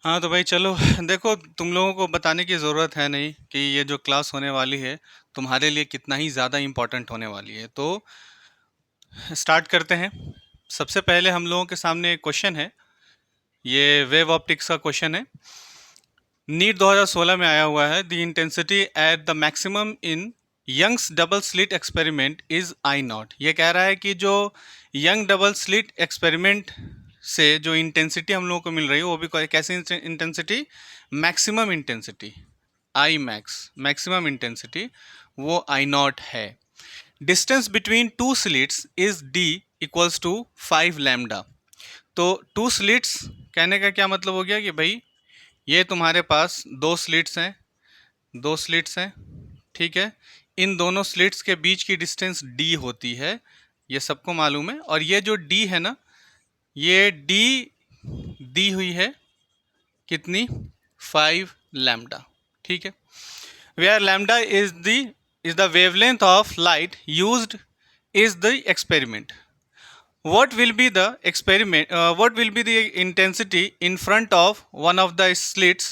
हाँ तो भाई चलो देखो, तुम लोगों को बताने की ज़रूरत है नहीं कि ये जो क्लास होने वाली है तुम्हारे लिए कितना ही ज़्यादा इम्पोर्टेंट होने वाली है। तो स्टार्ट करते हैं। सबसे पहले हम लोगों के सामने एक क्वेश्चन है। ये वेव ऑप्टिक्स का क्वेश्चन है। नीट 2016 में आया हुआ है। The intensity at the maximum in Young's double slit experiment is I naught. ये कह रहा है कि जो यंग डबल स्लिट एक्सपेरिमेंट से जो इंटेंसिटी हम लोगों को मिल रही है वो भी कैसी intensity, maximum intensity, I max, maximum intensity, वो आई नॉट है। Distance between two slits is D equals to 5 lambda. तो टू स्लिट्स कहने का क्या मतलब हो गया कि भाई ये तुम्हारे पास दो स्लिट्स हैं, दो स्लिट्स हैं, ठीक है। इन दोनों स्लिट्स के बीच की डिस्टेंस डी होती है, ये सबको मालूम है। और ये जो डी है ना, ये डी दी हुई है कितनी, 5 लैम्डा, ठीक है। Where lambda is the wavelength of light used is the experiment. What will be the experiment? What will be the intensity in front of one of the slits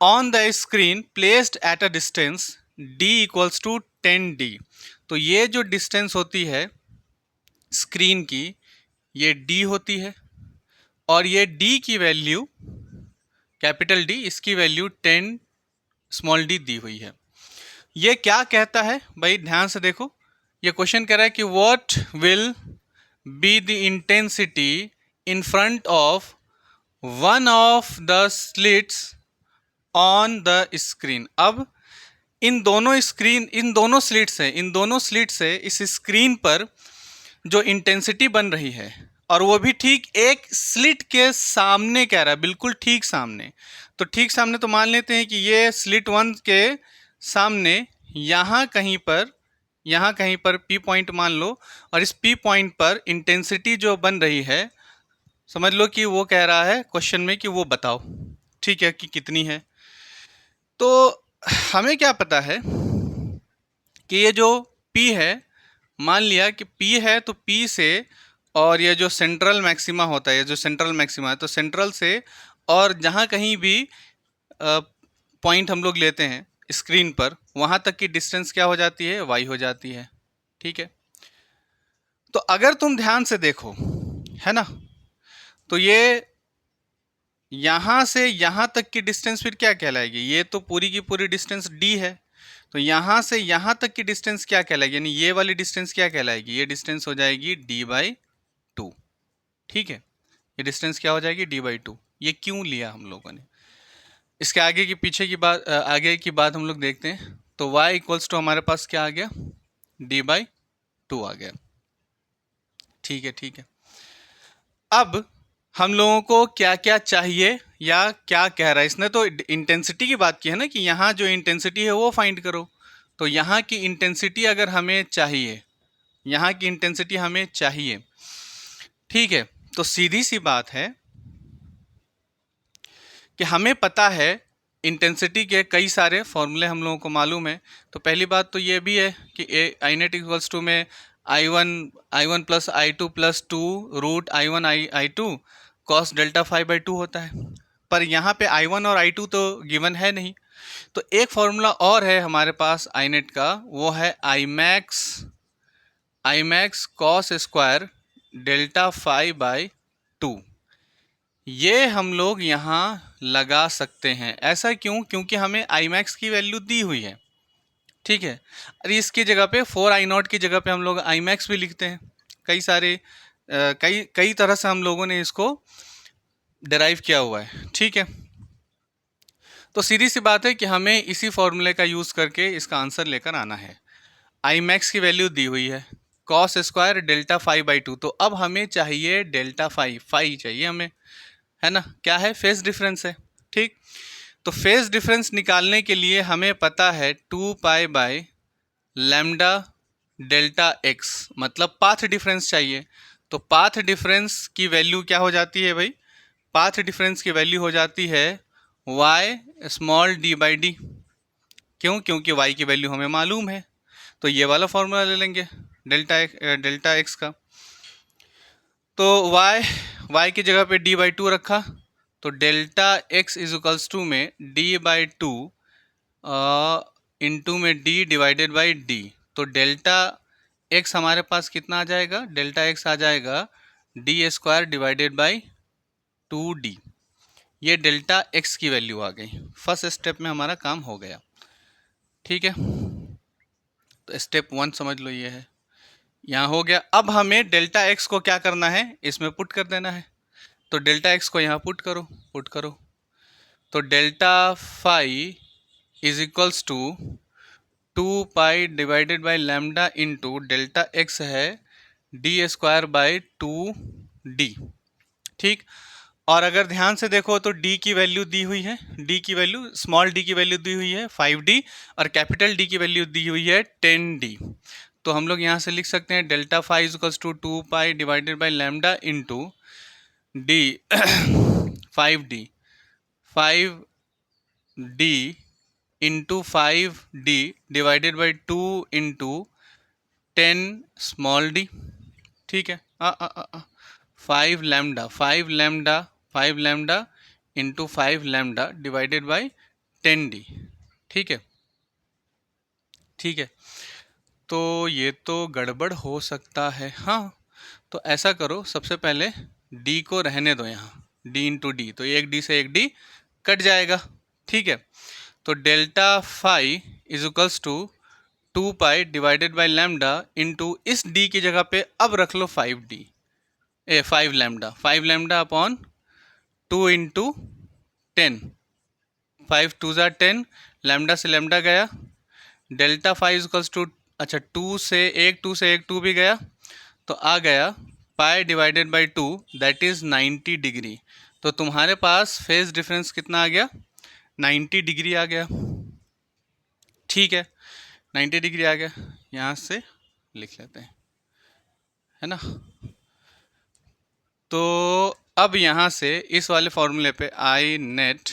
on the screen placed at a distance d equals to 10d? तो ये जो distance होती है screen की, ये d होती है, और ये d की वैल्यू कैपिटल D, इसकी वैल्यू 10 स्मॉल d दी हुई है। ये क्या कहता है भाई, ध्यान से देखो। ये क्वेश्चन कह रहा है कि what will be the intensity in front of one of the slits on the screen. अब इन दोनों स्लिट से इस स्क्रीन पर जो इंटेंसिटी बन रही है, और वो भी ठीक एक स्लिट के सामने कह रहा है, बिल्कुल ठीक सामने। तो ठीक सामने तो मान लेते हैं कि ये स्लिट वन के सामने यहाँ कहीं पर पी पॉइंट मान लो, और इस पी पॉइंट पर इंटेंसिटी जो बन रही है, समझ लो कि वो कह रहा है क्वेश्चन में कि वो बताओ, ठीक है, कि कितनी है। तो हमें क्या पता है कि ये जो P है, मान लिया कि P है, तो P से, और ये जो सेंट्रल मैक्सिमा होता है, ये जो सेंट्रल मैक्सिमा है, तो सेंट्रल से और जहाँ कहीं भी पॉइंट हम लोग लेते हैं स्क्रीन पर, वहाँ तक की डिस्टेंस क्या हो जाती है, y हो जाती है, ठीक है। तो अगर तुम ध्यान से देखो, है ना, तो ये यहाँ से यहाँ तक की डिस्टेंस फिर क्या कहलाएगी, ये तो पूरी की पूरी डिस्टेंस d है। तो यहाँ से यहाँ तक की डिस्टेंस क्या कहलाएगी, यानी ये वाली डिस्टेंस क्या कहलाएगी, ये डिस्टेंस हो जाएगी d/2, ठीक है। ये डिस्टेंस क्या हो जाएगी, d/2। ये क्यों लिया हम लोगों ने, इसके आगे की पीछे की बात, आगे की बात हम लोग देखते हैं। तो y इक्वल्स टू हमारे पास क्या आ गया, d/2 आ गया, ठीक है, ठीक है। अब हम लोगों को क्या क्या चाहिए, या क्या कह रहा है इसने, तो इंटेंसिटी की बात की है ना, कि यहाँ जो इंटेंसिटी है वो फाइंड करो। तो यहाँ की इंटेंसिटी अगर हमें चाहिए, यहाँ की इंटेंसिटी हमें चाहिए, ठीक है। तो सीधी सी बात है कि हमें पता है इंटेंसिटी के कई सारे फॉर्मूले हम लोगों को मालूम है। तो पहली बात तो ये भी है कि आई नेट इक्वल्स टू में I1 plus I2 plus 2 root I1 I2 cos delta 5/2 होता है। पर यहाँ पे I1 और I2 तो गिवन है नहीं। तो एक फॉर्मूला और है हमारे पास आई नेट का, वो है I max cos square delta 5/2। ये हम लोग यहाँ लगा सकते हैं। ऐसा क्यों, क्योंकि हमें आई मैक्स की वैल्यू दी हुई है, ठीक है। अरे इसकी जगह पे 4I0 की जगह पे हम लोग आई मैक्स भी लिखते हैं। कई सारे कई कई तरह से हम लोगों ने इसको डिराइव किया हुआ है, ठीक है। तो सीधी सी बात है कि हमें इसी फॉर्मूले का यूज़ करके इसका आंसर लेकर आना है। आई मैक्स की वैल्यू दी हुई है कॉस स्क्वायर डेल्टा 5/2। तो अब हमें चाहिए डेल्टा 5 चाहिए हमें, है ना, क्या है, फेज डिफरेंस है, ठीक। तो फेज डिफरेंस निकालने के लिए हमें पता है 2π/λ डेल्टा x, मतलब पाथ डिफरेंस चाहिए। तो पाथ डिफरेंस की वैल्यू क्या हो जाती है भाई, पाथ डिफरेंस की वैल्यू हो जाती है y स्मॉल d/d। क्यों, क्योंकि y की वैल्यू हमें मालूम है। तो ये वाला फॉर्मूला ले लेंगे डेल्टा x का। तो y की जगह पे d/2 रखा, तो delta x is equals to में d/2 इंटू में d डिवाइडेड बाई डी। तो डेल्टा एक्स हमारे पास कितना आ जाएगा, डेल्टा एक्स आ जाएगा d² डिवाइडेड बाई 2d। ये डेल्टा एक्स की वैल्यू आ गई। फर्स्ट स्टेप में हमारा काम हो गया। ठीक है, तो स्टेप 1 समझ लो ये है, यहाँ हो गया। अब हमें डेल्टा एक्स को क्या करना है, इसमें पुट कर देना है। तो डेल्टा एक्स को यहाँ पुट करो। तो delta phi is equals to 2 pi divided by lambda into delta x है d² बाई 2d। ठीक, और अगर ध्यान से देखो तो d की वैल्यू दी हुई है, d की वैल्यू, स्मॉल d की वैल्यू दी हुई है 5d और कैपिटल D की वैल्यू दी हुई है 10d। तो हम लोग यहाँ से लिख सकते हैं delta phi is equals to 2 pi divided by lambda into d 5d into 5d divided by 2 into 10 small d। ठीक है, 5 lambda into 5 lambda divided by 10d। ठीक है, ठीक है, तो ये तो गड़बड़ हो सकता है। हाँ, तो ऐसा करो, सबसे पहले d को रहने दो यहाँ, d इंटू डी, तो एक d से एक d कट जाएगा। ठीक है, तो delta phi is equals to 2 pi divided by lambda into इस d की जगह पे अब रख लो 5 लैम्डा अपॉन 2 इंटू 10, 5 2 ज़ा 10, लैम्डा से लैम्डा गया, delta phi is equals to, अच्छा 2 से एक 2 भी गया, तो आ गया पाई divided by 2 that is 90 degree. तो तुम्हारे पास फेज डिफरेंस कितना आ गया, 90 डिग्री आ गया। ठीक है, 90 डिग्री आ गया, यहाँ से लिख लेते हैं, है ना। तो अब यहाँ से इस वाले फॉर्मूले पे I net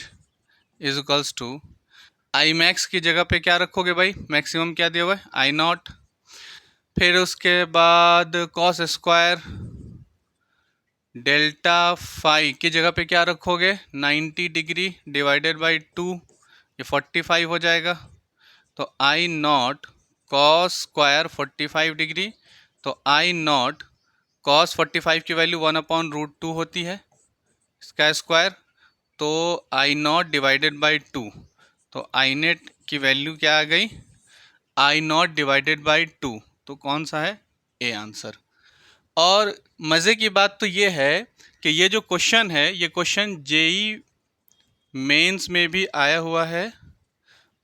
is equals to, I max की जगह पे क्या रखोगे भाई, मैक्सिमम क्या दिया हुआ है, आई नॉट, फिर उसके बाद कॉस स्क्वायर, डेल्टा फाई की जगह पे क्या रखोगे, 90 डिग्री डिवाइडेड बाई 2, ये 45 हो जाएगा। तो आई नॉट कॉस स्क्वायर 45 डिग्री, तो आई नॉट कॉस 45 की वैल्यू 1/√2 होती है, इसका स्क्वायर, तो आई नॉट डिवाइडेड बाई 2, तो आई नेट की वैल्यू क्या आ गई, आई नॉट डिवाइडेड बाई 2, तो कौन सा है, ए आंसर। और मज़े की बात तो ये है कि ये जो क्वेश्चन है, ये क्वेश्चन जेई मेंस में भी आया हुआ है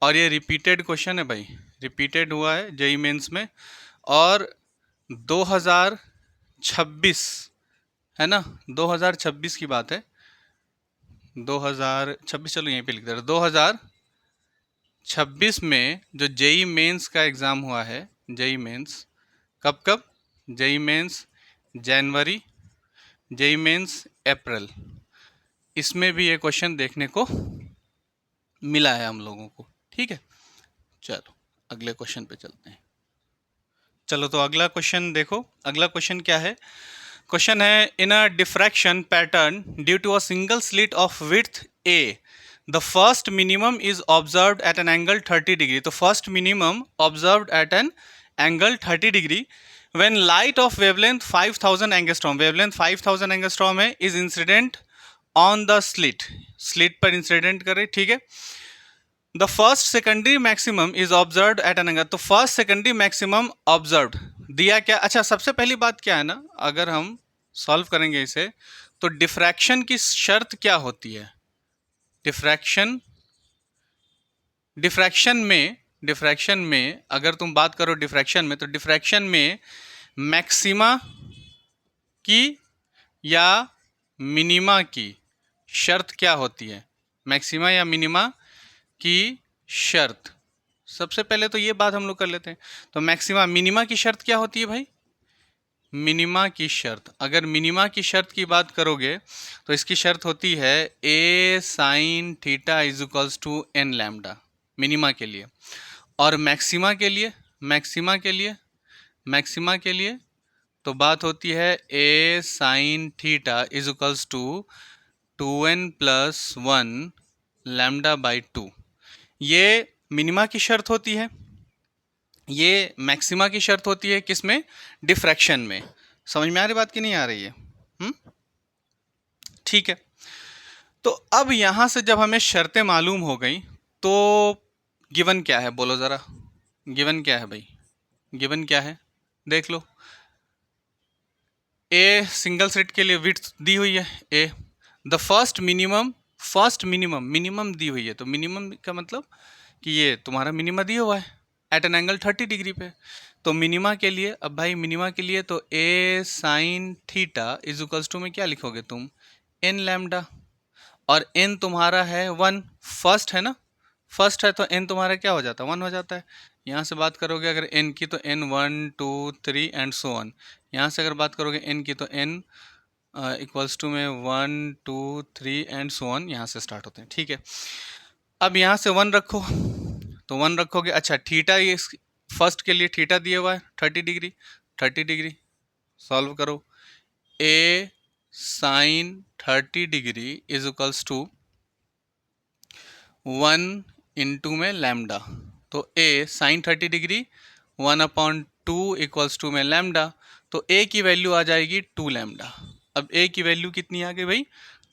और ये रिपीटेड क्वेश्चन है भाई, रिपीटेड हुआ है जेई मेंस में, और 2026 है ना, 2026 की बात है, 2026, चलो यहीं पे लिख दे रहे, 2026 में जो जेई मेंस का एग्ज़ाम हुआ है, जेई मेंस कब, जेई मेंस जनवरी, जेई मेंस अप्रैल, इसमें भी ये क्वेश्चन देखने को मिला है हम लोगों को। ठीक है, चलो अगले क्वेश्चन पे चलते हैं। चलो तो अगला क्वेश्चन देखो, अगला क्वेश्चन क्या है, क्वेश्चन है in a diffraction pattern due to a single slit of width A the first minimum is observed at an angle 30 degree. तो first minimum observed at an angle 30 degree when light of wavelength 5000 angstrom, wavelength 5000 angstrom है, is incident on the slit, slit पर incident करे। ठीक है, the first secondary maximum is observed at an angle, तो first secondary maximum observed दिया क्या, अच्छा सबसे पहली बात क्या है ना, अगर हम सॉल्व करेंगे इसे, तो डिफ्रैक्शन की शर्त क्या होती है, डिफ्रैक्शन में अगर तुम बात करो डिफ्रैक्शन में, तो डिफ्रैक्शन में मैक्सिमा की या मिनिमा की शर्त क्या होती है, मैक्सिमा या मिनिमा की शर्त, सबसे पहले तो ये बात हम लोग कर लेते हैं। तो मैक्सिमा मिनिमा की शर्त क्या होती है भाई, मिनिमा की शर्त, अगर मिनिमा की शर्त की बात करोगे तो इसकी शर्त होती है A sine theta is equals to n lambda, minima के लिए। और मैक्सिमा के लिए तो बात होती है A sine theta is equals to 2n plus 1 lambda by 2। ये मिनिमा की शर्त होती है, ये मैक्सिमा की शर्त होती है, किसमें? डिफ्रैक्शन में। समझ में आ रही बात की नहीं आ रही है? ठीक है। तो अब यहां से जब हमें शर्तें मालूम हो गई तो गिवन क्या है, बोलो जरा। गिवन क्या है भाई? गिवन क्या है देख लो। ए सिंगल स्लिट के लिए विड्थ दी हुई है ए। द फर्स्ट मिनिमम मिनिमम दी हुई है, तो मिनिमम का मतलब कि ये तुम्हारा मिनिमा दिया हुआ है एट एन एंगल 30 डिग्री पे। तो मिनिमा के लिए, अब भाई मिनिमा के लिए तो A sine theta is equals to में क्या लिखोगे तुम? N lambda. और एन तुम्हारा है 1, फर्स्ट है ना, फर्स्ट है तो एन तुम्हारा क्या हो जाता है? 1 हो जाता है। यहाँ से बात करोगे अगर एन की तो एन 1 2 3 एंड सो ऑन। यहाँ से अगर बात करोगे एन की तो एन इक्वल्स टू में 1 2 3 एंड सो ऑन, यहाँ से स्टार्ट होते हैं। ठीक है, अब यहाँ से 1 रखो, तो 1 रखोगे। अच्छा थीटा, ये फर्स्ट के लिए थीटा दिया हुआ है 30 डिग्री, 30 डिग्री सॉल्व करो। A sine 30 degree is equals to 1 into में लैम्डा। तो A sine 30 degree 1/2 equals to में लैम्डा। तो ए की वैल्यू आ जाएगी 2 लैम्डा। अब ए की वैल्यू कितनी आ गई भाई?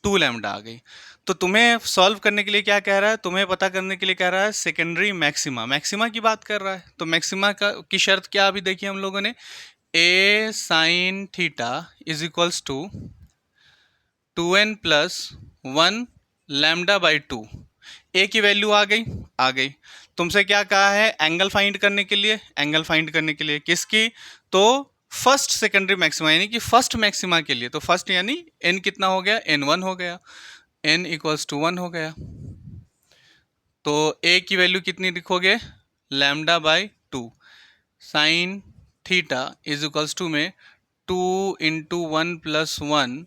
2 लैम्डा आ गई। तो तुम्हें सॉल्व करने के लिए क्या कह रहा है? तुम्हें पता करने के लिए कह रहा है सेकेंडरी मैक्सिमा, मैक्सिमा की बात कर रहा है। तो मैक्सिमा का की शर्त क्या अभी देखिए हम लोगों ने, A sine theta is equals to 2n plus 1 lambda by 2। A की वैल्यू आ गई, आ गई। तुमसे क्या कहा है? एंगल फाइंड करने के लिए, एंगल फाइंड करने के लिए किसकी? तो फर्स्ट सेकेंडरी मैक्सिमा यानी कि फर्स्ट मैक्सिमा के लिए। तो फर्स्ट यानी एन कितना हो गया? एन 1 हो गया, एन इक्वल्स टू 1 हो गया। तो ए की वैल्यू कितनी लिखोगे? Lambda by 2 sine theta is equals to में 2 इंटू 1 प्लस 1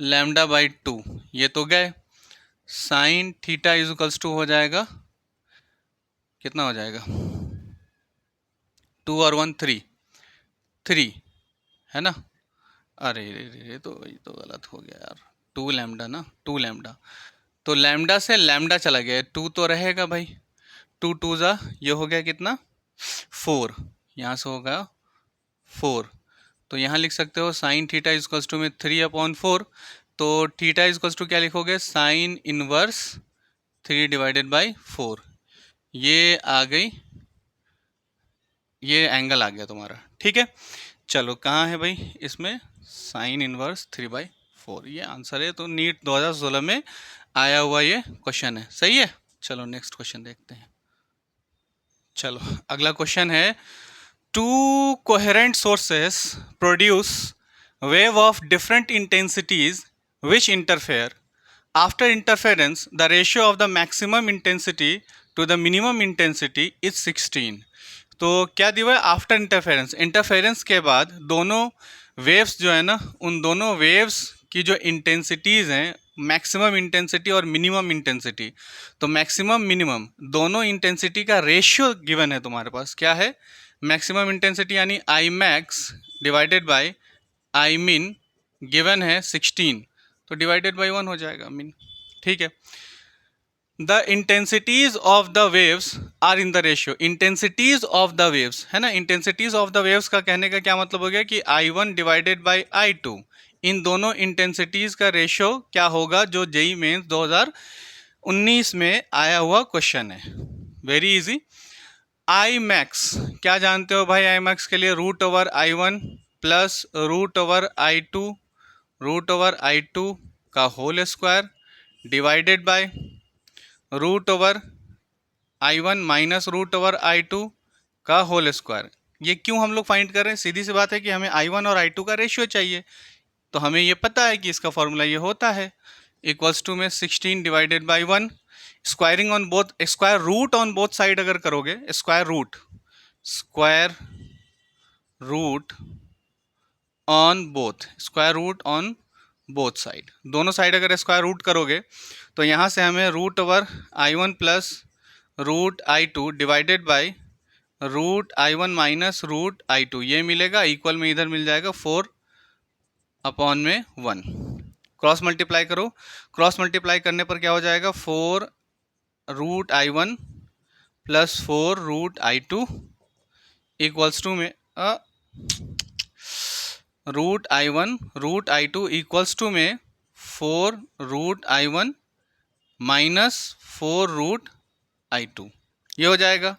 लैम्डा बाई 2, ये तो गए। Sine theta is equals to हो जाएगा, कितना हो जाएगा? 2 और 1 3, 3 है ना। अरे ये तो गलत हो गया यार। 2 लैम्डा ना, 2 लैम्डा। तो लैम्डा से लैम्डा चला गया, 2 तो रहेगा भाई। 2 2 जा, ये हो गया कितना? 4। यहाँ से होगा 4। तो यहाँ लिख सकते हो sine theta is equals to में 3/4। तो थीटा इज इक्वल्स टू क्या लिखोगे? Sine inverse 3 divided by 4। ये आ गई, ये एंगल आ गया तुम्हारा। ठीक है, चलो कहाँ है भाई इसमें? साइन इनवर्स 3/4, ये आंसर है। तो नीट 2016 में आया हुआ ये क्वेश्चन है, सही है। चलो नेक्स्ट क्वेश्चन देखते हैं। चलो अगला क्वेश्चन है, two coherent sources produce wave of different intensities which interfere. After interference the ratio of the maximum intensity to the minimum intensity is 16। तो क्या दिया है? आफ्टर इंटरफेरेंस, इंटरफेरेंस के बाद दोनों वेव्स जो है ना, उन दोनों वेव्स की जो इंटेंसिटीज़ हैं, मैक्सिमम इंटेंसिटी और मिनिमम इंटेंसिटी, तो मैक्सिमम मिनिमम दोनों इंटेंसिटी का रेशियो गिवन है तुम्हारे पास। क्या है? मैक्सिमम इंटेंसिटी यानी आई मैक्स डिवाइडेड बाय आई मिन गिवन है 16, तो डिवाइडेड बाय 1 हो जाएगा मिन। ठीक है, the intensities of the waves are in the ratio. Intensities of the waves है ना, इंटेंसिटीज ऑफ द वेव्स का कहने का क्या मतलब हो गया कि I1 डिवाइडेड बाई I2, इन दोनों इंटेंसिटीज का रेशियो क्या होगा, जो जेई मेंस 2019 में आया हुआ क्वेश्चन है। Very easy. आई मैक्स क्या जानते हो भाई? आई मैक्स के लिए root over I1 plus root over I2, root over I2 का whole square divided by root over I1 minus root over I2 का होल स्क्वायर। ये क्यों हम लोग फाइंड कर रहे हैं? सीधी सी बात है कि हमें I1 और I2 का रेशियो चाहिए। तो हमें ये पता है कि इसका फॉर्मूला ये होता है, इक्वल्स टू में 16 divided by 1, squaring on both, square root on both side अगर करोगे, square root on both, square root on both side, दोनों साइड अगर स्क्वायर रूट करोगे तो यहाँ से हमें root over I1 plus root I2 divided by root I1 minus root I2 ये मिलेगा। इक्वल में इधर मिल जाएगा 4/1। क्रॉस मल्टीप्लाई करो, क्रॉस मल्टीप्लाई करने पर क्या हो जाएगा, 4√I1 plus 4√I2 equals to में √I1 इक्वल्स टू में 4√I1 माइनस 4√I2, ये हो जाएगा।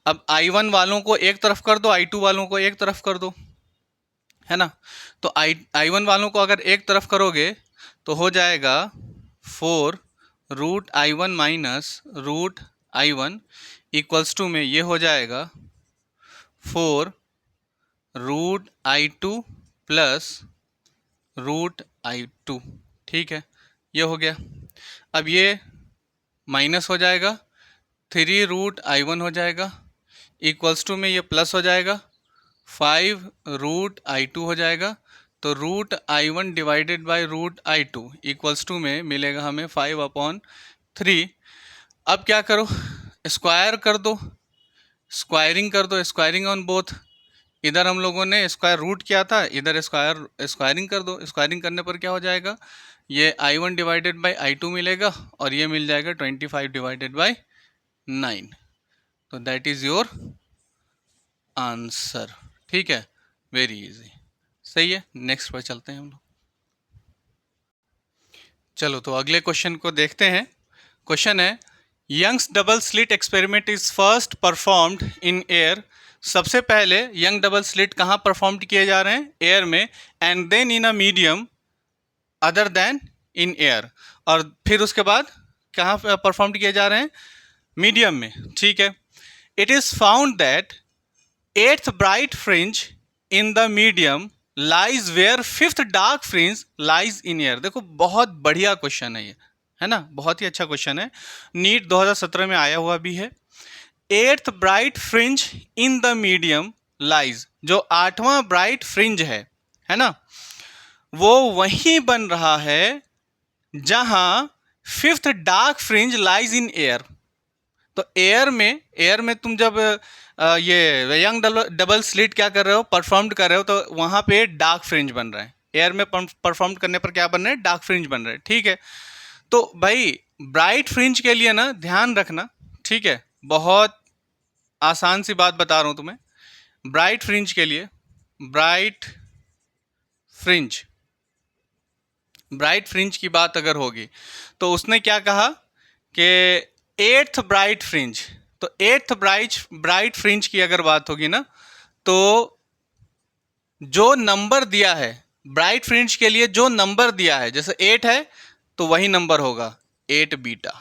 अब I1 वालों को एक तरफ कर दो, I2 वालों को एक तरफ कर दो, है ना। तो I1 वालों को अगर एक तरफ करोगे तो हो जाएगा 4√I1 minus √I1 equals to में ये हो जाएगा 4√I2 प्लस √I2, ठीक है, ये हो गया। अब ये माइनस हो जाएगा, 3√I1 हो जाएगा इक्वल्स टू में ये प्लस हो जाएगा, 5√I2 हो जाएगा। तो √I1 divided by √I2 equals to में मिलेगा हमें 5/3। अब क्या करो, स्क्वायर कर दो, स्क्वायरिंग कर दो, स्क्वायरिंग ऑन बोथ। इधर हम लोगों ने स्क्वायर रूट किया था, इधर स्क्वायरिंग कर दो। स्क्वायरिंग करने पर क्या हो जाएगा, ये I1 डिवाइडेड बाय I2 मिलेगा और ये मिल जाएगा 25 डिवाइडेड बाय 9। तो दैट इज़ योर आंसर, ठीक है, वेरी इजी, सही है। नेक्स्ट पर चलते हैं हम लोग। चलो तो अगले क्वेश्चन को देखते हैं। क्वेश्चन है, Young's double slit experiment is first performed in air. सबसे पहले यंग डबल स्लिट कहाँ परफॉर्म किए जा रहे हैं, एयर में, and then in a medium other than in air, और फिर उसके बाद कहाँ परफॉर्म किए जा रहे हैं, मीडियम में, ठीक है। It is found that 8th bright fringe in the medium lies where 5th dark fringe lies in air. देखो बहुत बढ़िया क्वेश्चन है ये, है ना, बहुत ही अच्छा क्वेश्चन है, नीट 2017 में आया हुआ भी है। 8th bright fringe in the medium lies, जो 8वां ब्राइट फ्रिंज है ना, वो वहीं बन रहा है जहां 5th dark fringe lies in air. तो एयर में तुम जब ये यंग डबल स्लिट क्या कर रहे हो, परफॉर्म कर रहे हो, तो वहां पे डार्क फ्रिंज बन रहा है। एयर में परफॉर्म करने पर क्या बन रहे हैं, डार्क फ्रिंज बन रहे हैं, ठीक है। तो भाई ब्राइट फ्रिंज के लिए ना ध्यान रखना, ठीक है, बहुत आसान सी बात बता रहा हूं तुम्हें। ब्राइट फ्रिंज के लिए, ब्राइट फ्रिंज की बात अगर होगी तो उसने क्या कहा कि 8th ब्राइट फ्रिंज, तो 8th ब्राइट फ्रिंज की अगर बात होगी ना, तो जो नंबर दिया है ब्राइट फ्रिंज के लिए, जो नंबर दिया है, जैसे 8 है तो वही नंबर होगा 8 बीटा।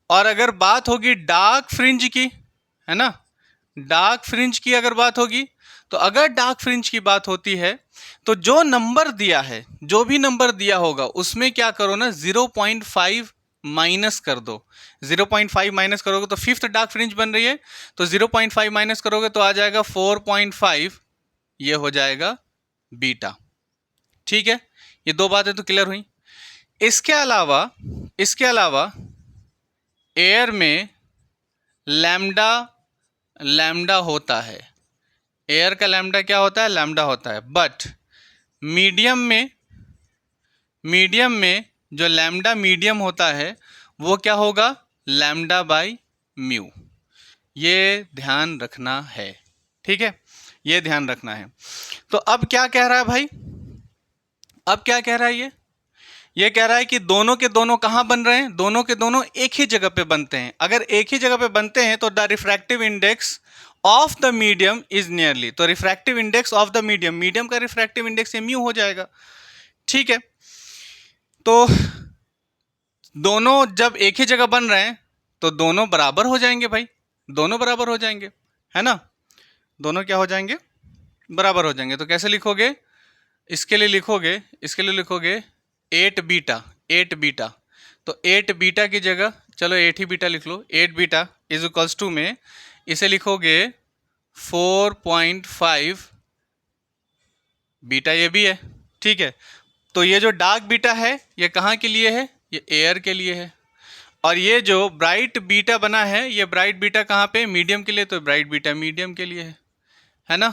और अगर बात होगी डार्क फ्रिंज की, है ना, डार्क फ्रिंज की अगर बात होगी, तो अगर डार्क फ्रिंज की बात होती है तो जो नंबर दिया है, जो भी नंबर दिया होगा उसमें क्या करो ना, 0.5 माइनस कर दो। 0.5 माइनस करोगे तो 5th डार्क फ्रिंज बन रही है, तो 0.5 माइनस करोगे तो आ जाएगा 4.5, ये हो जाएगा बीटा, ठीक है। ये दो बातें तो क्लियर हुई। इसके अलावा एयर में लैम्डा होता है, एयर का लैम्डा क्या होता है, लैम्डा होता है। बट मीडियम में जो लैम्डा मीडियम होता है वो क्या होगा, लैम्डा बाई म्यू। ये ध्यान रखना है, ठीक है, ये ध्यान रखना है। तो अब क्या कह रहा है भाई, अब क्या कह रहा है, ये कह रहा है कि दोनों के दोनों कहाँ बन रहे हैं, दोनों के दोनों एक ही जगह पे बनते हैं। अगर एक ही जगह पे बनते हैं तो the refractive index of the medium is nearly, तो refractive index of the medium का रिफ्रैक्टिव इंडेक्स म्यू हो जाएगा, ठीक है। तो दोनों जब एक ही जगह बन रहे हैं तो दोनों बराबर हो जाएंगे भाई, दोनों बराबर हो जाएंगे, है ना, दोनों क्या हो जाएंगे, बराबर हो जाएंगे। तो कैसे लिखोगे, इसके लिए लिखोगे 8 बीटा। तो 8 बीटा की जगह चलो 8 ही बीटा लिख लो, 8 बीटा इज इक्वल्स टू में इसे लिखोगे 4.5 बीटा, ये भी है, ठीक है। तो ये जो डार्क बीटा है ये कहाँ के लिए है, ये एयर के लिए है। और ये जो ब्राइट बीटा बना है, ये ब्राइट बीटा कहाँ पे, मीडियम के लिए, तो ब्राइट बीटा मीडियम के लिए है ना।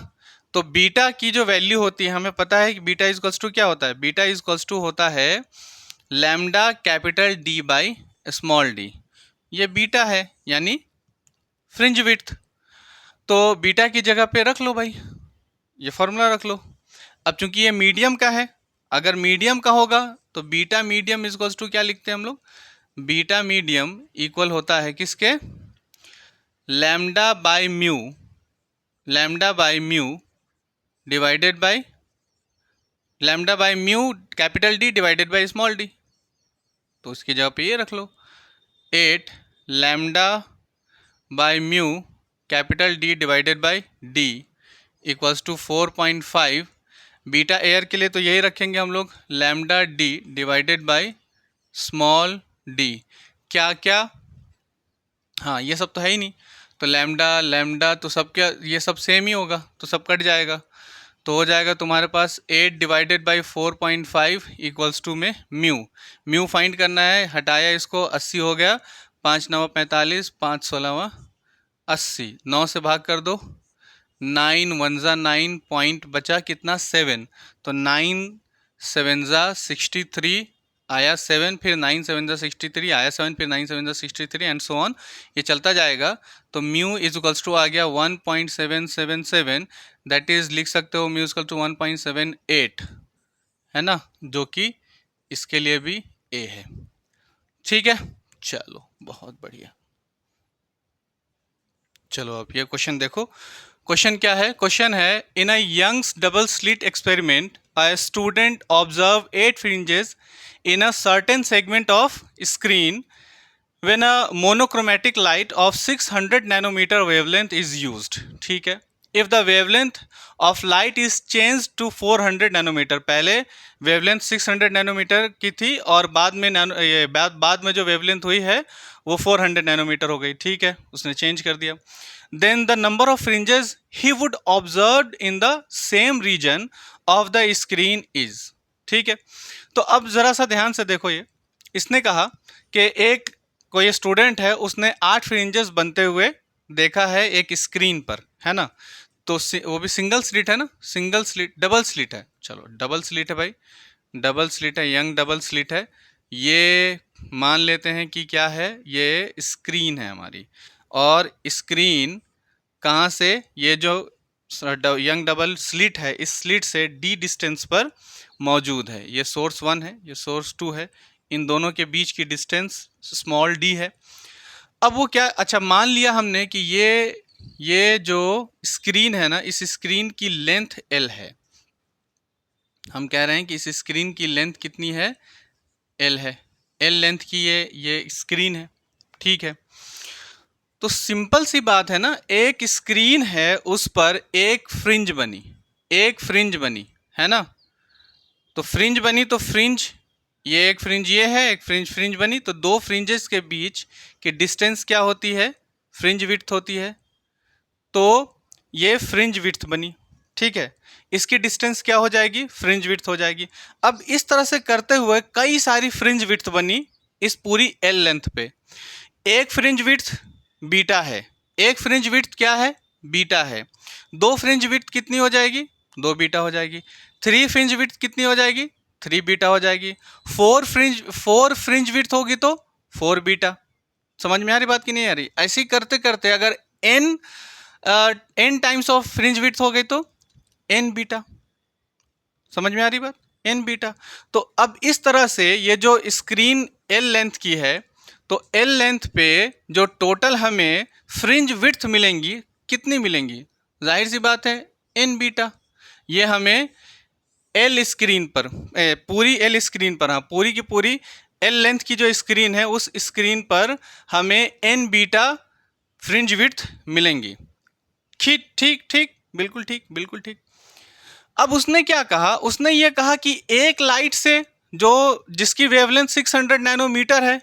तो बीटा की जो वैल्यू होती है, हमें पता है कि बीटा इज इक्वल्स टू क्या होता है, बीटा इज इक्वल्स टू होता है lambda capital D by small D. ये बीटा है यानी फ्रिंज विड्थ। तो बीटा की जगह पे रख लो भाई, ये फॉर्मूला रख लो। अब चूंकि ये मीडियम का है, अगर मीडियम का होगा तो beta medium is equals to क्या लिखते हैं हम लोग, बीटा मीडियम इक्वल होता है किसके, lambda by mu, lambda by mu divided by lambda by mu capital D divided by small D. तो उसकी जगह पे ये रख लो 8 lambda by mu capital D divided by D equals to 4.5। Beta air के लिए तो यही रखेंगे हम लोग, lambda D divided by small D. क्या क्या, हाँ ये सब तो है ही नहीं, तो लैम्डा लैम्डा तो सब क्या, ये सब सेम ही होगा तो सब कट जाएगा। तो हो जाएगा तुम्हारे पास 8 डिवाइडेड बाई 4.5 इक्वल्स टू में म्यू, म्यू फाइंड करना है, हटाया इसको 80 हो गया, 5 9 45, 5 16 80, 9 से भाग कर दो, 9 1 9 पॉइंट बचा कितना 7, तो 9 7 63 आया 7, फिर 9 7 63 आया 7, फिर 9 7 63 एंड सो ऑन, ये चलता जाएगा। तो म्यू इज इक्वल्स टू आ गया 1.777, दैट इज लिख सकते हो म्यू इज इक्वल टू 1.78, है ना, जो कि इसके लिए भी ए है। ठीक है, चलो बहुत बढ़िया। चलो अब ये क्वेश्चन देखो, क्वेश्चन क्या है, क्वेश्चन है in a Young's double slit experiment a student observe 8 fringes in a certain segment of screen when a monochromatic light of 600 nanometer wavelength is used। ठीक है, if the wavelength of light is changed to 400 nanometer, पहले wavelength 600 nanometer की थी और बाद में बाद में जो wavelength हुई है वो 400 nanometer हो गई। ठीक है, उसने चेंज कर दिया। then the number of fringes he would observed in the same region of the screen is। ठीक है, तो अब जरा सा ध्यान से देखो, ये इसने कहा कि एक कोई स्टूडेंट है, उसने 8 फ्रिंजेस बनते हुए देखा है एक स्क्रीन पर, है ना, तो वो भी सिंगल स्लिट है ना, सिंगल स्लिट, डबल स्लिट है, चलो डबल स्लिट है भाई, डबल स्लिट है, यंग डबल स्लिट है, ये मान लेते हैं कि क्या है, ये स्क्रीन है हमारी, और स्क्रीन कहाँ से, ये जो यंग डबल स्लिट है, इस स्लिट से डी डिस्टेंस पर मौजूद है, ये सोर्स 1 है, ये सोर्स 2 है, इन दोनों के बीच की डिस्टेंस स्मॉल डी है। अब वो क्या, अच्छा मान लिया हमने कि ये जो स्क्रीन है ना, इस स्क्रीन की लेंथ एल है, हम कह रहे हैं कि इस स्क्रीन की लेंथ कितनी है, एल है, एल लेंथ की ये स्क्रीन है। ठीक है, तो सिंपल सी बात है ना, एक स्क्रीन है उस पर एक फ्रिंज बनी, एक फ्रिंज बनी, है ना, तो फ्रिंज बनी, तो फ्रिंज ये एक फ्रिंज ये है, एक फ्रिंज बनी, तो दो फ्रिंजेस के बीच की डिस्टेंस क्या होती है, फ्रिंज विड्थ होती है, तो ये फ्रिंज विड्थ बनी। ठीक है, इसकी डिस्टेंस क्या हो जाएगी, फ्रिंज विड्थ हो जाएगी। अब इस तरह से करते हुए कई सारी फ्रिंज विड्थ बनी इस पूरी एल लेंथ पे। एक फ्रिंज विड्थ बीटा है, एक फ्रिंज विड्थ क्या है, बीटा है, दो फ्रिंज विड्थ कितनी हो जाएगी, 2 बीटा हो जाएगी, 3 फ्रिंज विड्थ कितनी हो जाएगी, 3 बीटा हो जाएगी, 4 फ्रिंज विड्थ होगी तो 4 बीटा। समझ में आ रही बात कि नहीं आ रही? ऐसे ही करते करते अगर n times of fringe width हो गई तो n बीटा। समझ में आ रही बात, n बीटा। तो अब इस तरह से ये जो स्क्रीन l लेंथ की है, तो l लेंथ पे जो टोटल हमें फ्रिंज विड्थ मिलेंगी कितनी मिलेंगी, जाहिर सी बात है n बीटा। ये हमें l स्क्रीन पर पूरी l स्क्रीन पर, हाँ पूरी की पूरी l लेंथ की जो स्क्रीन है उस स्क्रीन पर हमें n बीटा फ्रिंज विड्थ मिलेंगी। ठीक ठीक ठीक, बिल्कुल ठीक, बिल्कुल ठीक। अब उसने क्या कहा, उसने ये कहा कि एक लाइट से जो जिसकी वेवलेंथ 600 नैनोमीटर है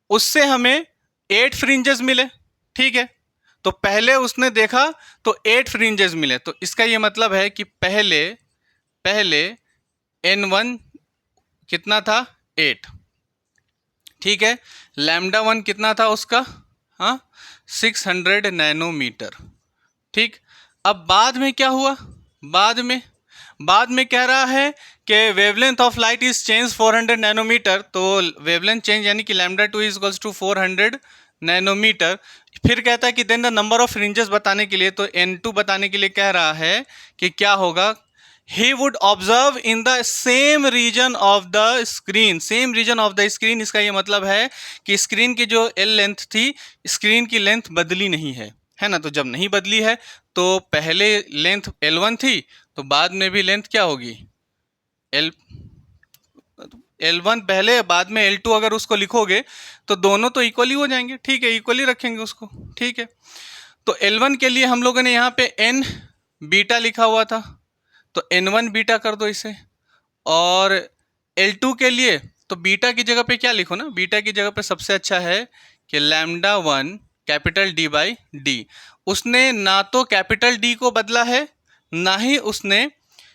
उससे हमें 8 फ्रिंजेस मिले। ठीक है, तो पहले उसने देखा तो 8 फ्रिंजेस मिले, तो इसका ये मतलब है कि पहले n1 कितना था, 8। ठीक है, लैम्डा 1 कितना था उसका, हाँ 600 नैनोमीटर। ठीक, अब बाद में क्या हुआ, बाद में कह रहा है कि wavelength of light is change 400 nanometer, तो वेवलेंथ चेंज यानी कि lambda two is equals to 400 nanometer. फिर कहता है कि then the number of fringes बताने के लिए, तो n2 बताने के लिए कह रहा है कि क्या होगा, he would observe in the same region of the screen, same region of the screen. इसका ये मतलब है कि स्क्रीन की जो एल लेंथ थी, स्क्रीन की लेंथ बदली नहीं है ना। तो जब नहीं बदली है तो पहले लेंथ L1 थी, तो बाद में भी लेंथ क्या होगी, एल L1 पहले, बाद में L2 अगर उसको लिखोगे तो दोनों तो इक्वली हो जाएंगे, ठीक है, इक्वली रखेंगे उसको, ठीक है। तो L1 के लिए हम लोगों ने यहाँ पे n बीटा लिखा हुआ था, तो n1 बीटा कर दो इसे। और L2 के लिए तो बीटा की जगह पे क्या लिखो ना, बीटा की जगह पे सबसे अच्छा है कि lambda 1 capital D by D. उसने ना तो कैपिटल D को बदला है, ना ही उसने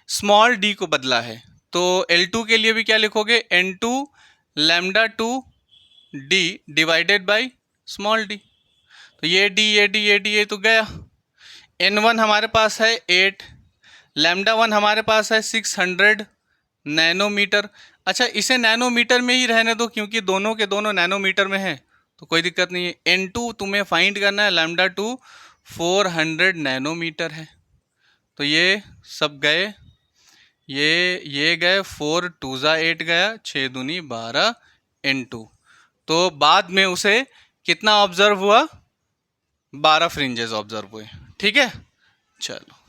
स्मॉल d को बदला है। तो L2 के लिए भी क्या लिखोगे, n2 lambda 2 d divided by small d। तो ये d ये d ये d ये तो गया। n1 हमारे पास है 8, लैम्डा 1 हमारे पास है 600 नैनोमीटर। अच्छा, इसे नैनोमीटर में ही रहने दो क्योंकि दोनों के दोनों नैनोमीटर में है, तो कोई दिक्कत नहीं है। n2 तुम्हें फाइंड करना है, लैम्डा 2 400 नैनोमीटर है। तो ये सब गए, ये गए, 4 2 जा 8 गया, 6 दूनी 12 n2। तो बाद में उसे कितना ऑब्जर्व हुआ, 12 फ्रिंजेस ऑब्जर्व हुए, ठीक है। चलो।